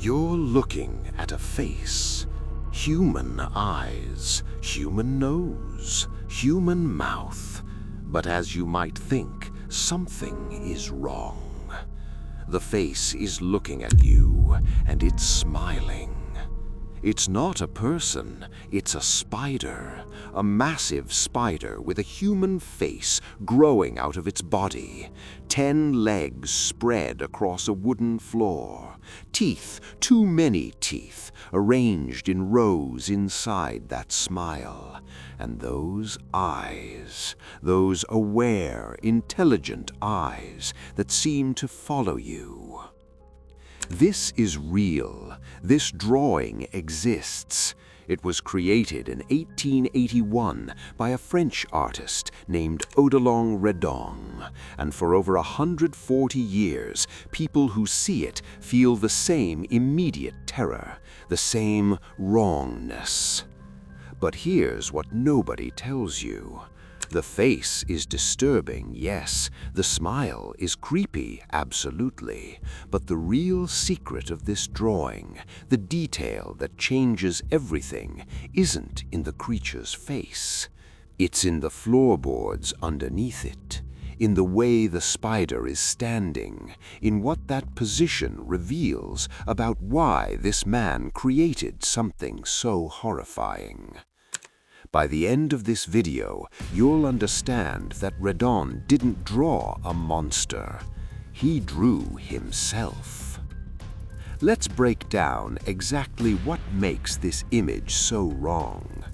You're looking at a face. Human eyes, human nose, human mouth. But as you might think, something is wrong. The face is looking at you, and it's smiling. It's not a person, it's a spider. A massive spider with a human face growing out of its body. 10 legs spread across a wooden floor. Teeth, too many teeth, arranged in rows inside that smile. And those eyes, those aware, intelligent eyes that seem to follow you. This is real. This drawing exists. It was created in 1881 by a French artist named Odilon Redon, and for over 140 years, people who see it feel the same immediate terror, the same wrongness. But here's what nobody tells you. The face is disturbing, yes. The smile is creepy, absolutely. But the real secret of this drawing, the detail that changes everything, isn't in the creature's face. It's in the floorboards underneath it, in the way the spider is standing, in what that position reveals about why this man created something so horrifying. By the end of this video, you'll understand that Redon didn't draw a monster. He drew himself. Let's break down exactly what makes this image so wrong.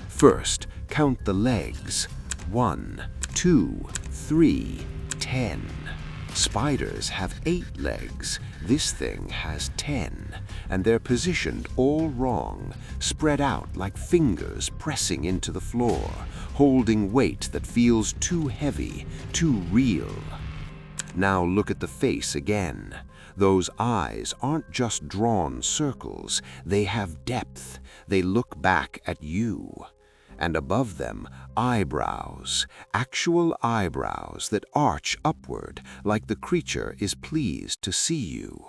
First, count the legs. 1, 2, 3, 10. Spiders have 8 legs. This thing has 10, and they're positioned all wrong, spread out like fingers pressing into the floor, holding weight that feels too heavy, too real. Now look at the face again. Those eyes aren't just drawn circles, they have depth. They look back at you. And above them, eyebrows, actual eyebrows that arch upward like the creature is pleased to see you.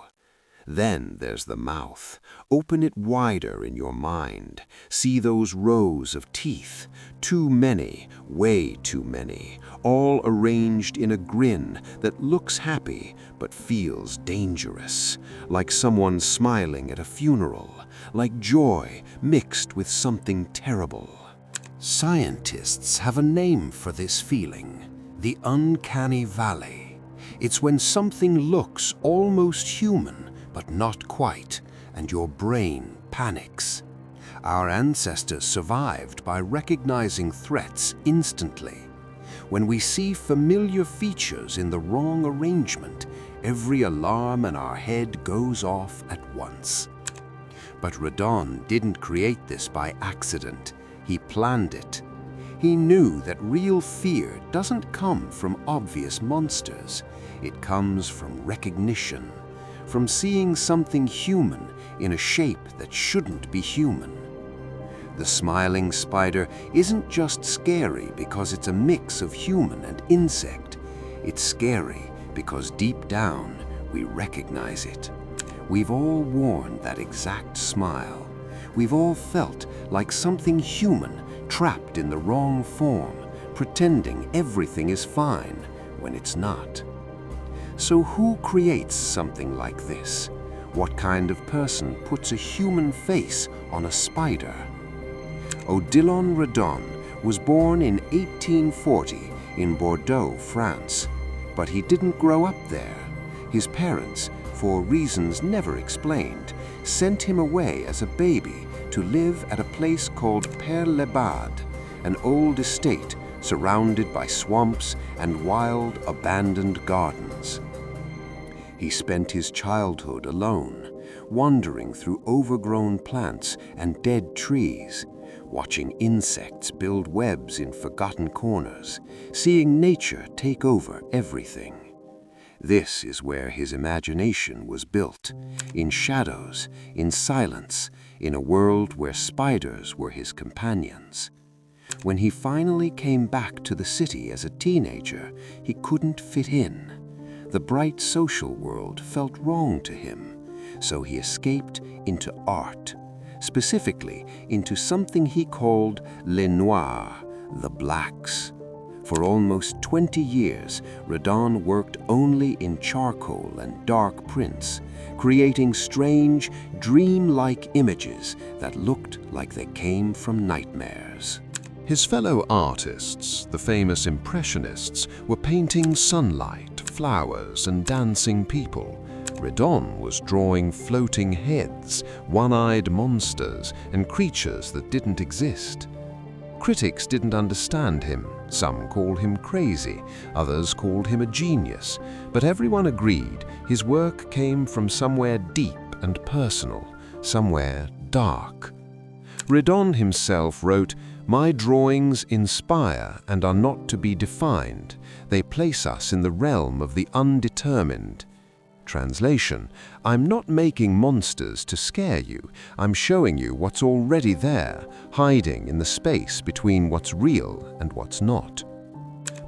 Then there's the mouth. Open it wider in your mind. See those rows of teeth. Too many, way too many, all arranged in a grin that looks happy but feels dangerous, like someone smiling at a funeral, like joy mixed with something terrible. Scientists have a name for this feeling, the uncanny valley. It's when something looks almost human, but not quite, and your brain panics. Our ancestors survived by recognizing threats instantly. When we see familiar features in the wrong arrangement, every alarm in our head goes off at once. But Redon didn't create this by accident. He planned it. He knew that real fear doesn't come from obvious monsters. It comes from recognition, from seeing something human in a shape that shouldn't be human. The smiling spider isn't just scary because it's a mix of human and insect. It's scary because deep down we recognize it. We've all worn that exact smile. We've all felt like something human trapped in the wrong form, pretending everything is fine when it's not. So who creates something like this? What kind of person puts a human face on a spider? Odilon Redon was born in 1840 in Bordeaux, France, but he didn't grow up there. His parents, for reasons never explained, sent him away as a baby to live at a place called Père-les-Bades, an old estate surrounded by swamps and wild, abandoned gardens. He spent his childhood alone, wandering through overgrown plants and dead trees, watching insects build webs in forgotten corners, seeing nature take over everything. This is where his imagination was built, in shadows, in silence, in a world where spiders were his companions. When he finally came back to the city as a teenager, he couldn't fit in. The bright social world felt wrong to him. so he escaped into art, specifically into something he called les Noirs, the blacks. For almost 20 years, Redon worked only in charcoal and dark prints, creating strange, dreamlike images that looked like they came from nightmares. His fellow artists, the famous Impressionists, were painting sunlight, flowers, and dancing people. Redon was drawing floating heads, one-eyed monsters, and creatures that didn't exist. Critics didn't understand him. Some called him crazy, others called him a genius, but everyone agreed his work came from somewhere deep and personal, somewhere dark. Redon himself wrote, "My drawings inspire and are not to be defined. They place us in the realm of the undetermined." Translation: I'm not making monsters to scare you. I'm showing you what's already there, hiding in the space between what's real and what's not.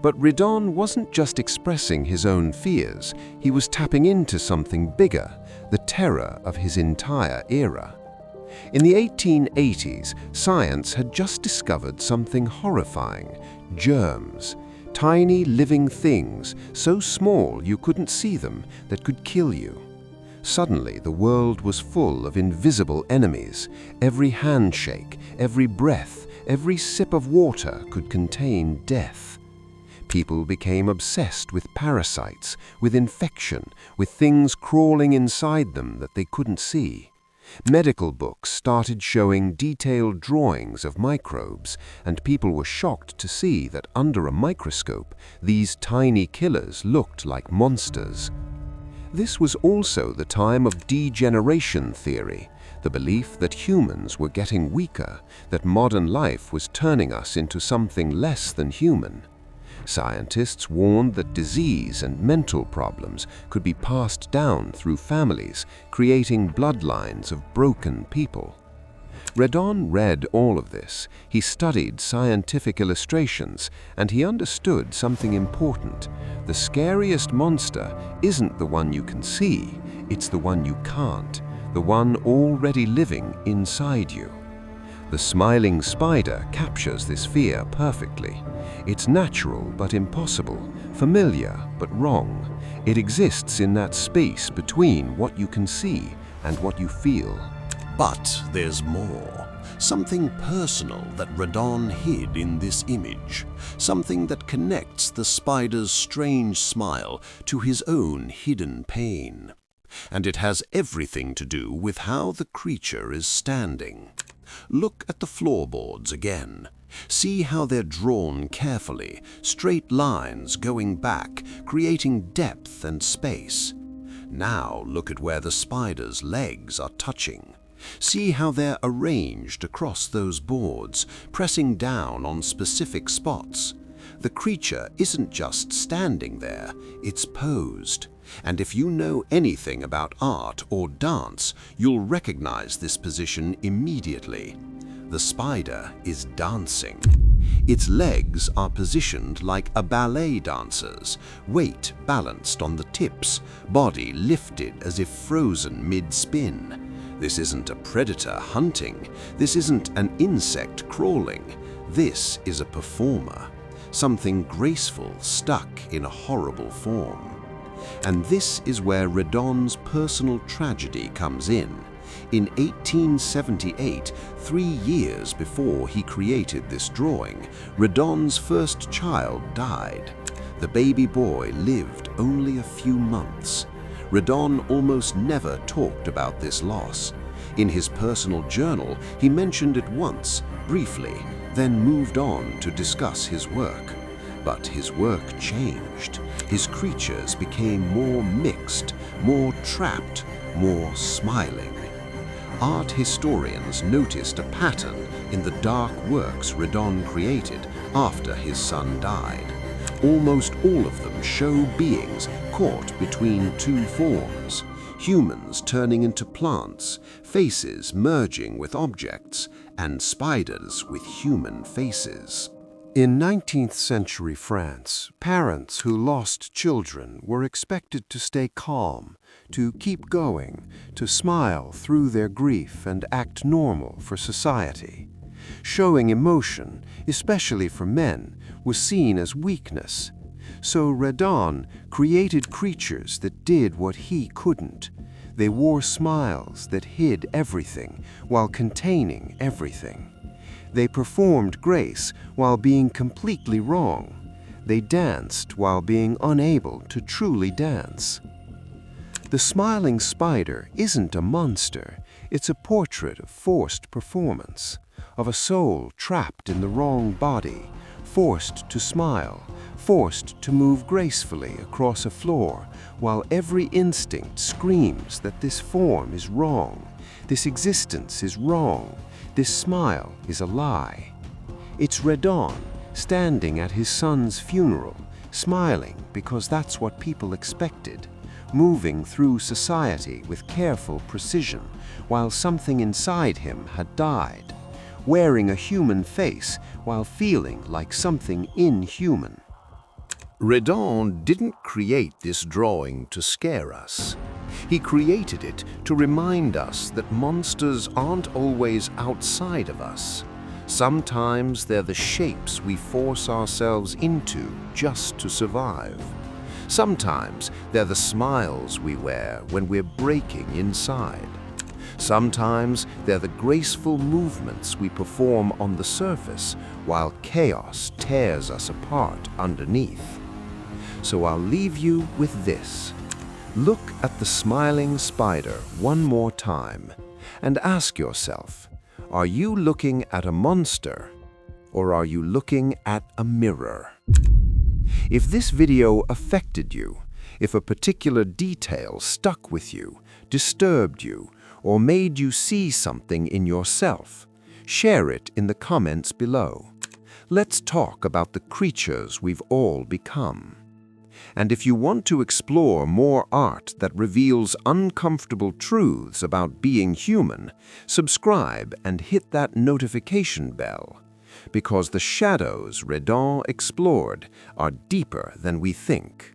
But Redon wasn't just expressing his own fears. He was tapping into something bigger, the terror of his entire era. In the 1880s, science had just discovered something horrifying: germs. Tiny living things, so small you couldn't see them, that could kill you. Suddenly, the world was full of invisible enemies. Every handshake, every breath, every sip of water could contain death. People became obsessed with parasites, with infection, with things crawling inside them that they couldn't see. Medical books started showing detailed drawings of microbes, and people were shocked to see that under a microscope, these tiny killers looked like monsters. This was also the time of degeneration theory, the belief that humans were getting weaker, that modern life was turning us into something less than human. Scientists warned that disease and mental problems could be passed down through families, creating bloodlines of broken people. Redon read all of this. He studied scientific illustrations, and he understood something important. The scariest monster isn't the one you can see, it's the one you can't, the one already living inside you. The smiling spider captures this fear perfectly. It's natural but impossible, familiar but wrong. It exists in that space between what you can see and what you feel. But there's more. Something personal that Redon hid in this image. Something that connects the spider's strange smile to his own hidden pain. And it has everything to do with how the creature is standing. Look at the floorboards again. See how they're drawn carefully, straight lines going back, creating depth and space. Now look at where the spider's legs are touching. See how they're arranged across those boards, pressing down on specific spots. The creature isn't just standing there, it's posed. And if you know anything about art or dance, you'll recognize this position immediately. The spider is dancing. Its legs are positioned like a ballet dancer's, weight balanced on the tips, body lifted as if frozen mid-spin. This isn't a predator hunting. This isn't an insect crawling. This is a performer, something graceful stuck in a horrible form. And this is where Redon's personal tragedy comes in. In 1878, 3 years before he created this drawing, Redon's first child died. The baby boy lived only a few months. Redon almost never talked about this loss. In his personal journal, he mentioned it once, briefly, then moved on to discuss his work. But his work changed. His creatures became more mixed, more trapped, more smiling. Art historians noticed a pattern in the dark works Redon created after his son died. Almost all of them show beings caught between two forms, humans turning into plants, faces merging with objects, and spiders with human faces. In 19th century France, parents who lost children were expected to stay calm, to keep going, to smile through their grief and act normal for society. Showing emotion, especially for men, was seen as weakness. So Redon created creatures that did what he couldn't. They wore smiles that hid everything while containing everything. They performed grace while being completely wrong. They danced while being unable to truly dance. The smiling spider isn't a monster. It's a portrait of forced performance, of a soul trapped in the wrong body, forced to smile, forced to move gracefully across a floor, while every instinct screams that this form is wrong, this existence is wrong, this smile is a lie. It's Redon standing at his son's funeral, smiling because that's what people expected, moving through society with careful precision while something inside him had died, wearing a human face while feeling like something inhuman. Redon didn't create this drawing to scare us. He created it to remind us that monsters aren't always outside of us. Sometimes they're the shapes we force ourselves into just to survive. Sometimes they're the smiles we wear when we're breaking inside. Sometimes they're the graceful movements we perform on the surface while chaos tears us apart underneath. So I'll leave you with this. Look at the smiling spider one more time and ask yourself, are you looking at a monster or are you looking at a mirror? If this video affected you, if a particular detail stuck with you, disturbed you, or made you see something in yourself, share it in the comments below. Let's talk about the creatures we've all become. And if you want to explore more art that reveals uncomfortable truths about being human, subscribe and hit that notification bell, because the shadows Redon explored are deeper than we think.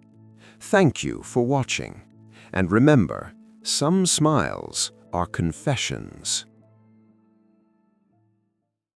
Thank you for watching, and remember, some smiles are confessions.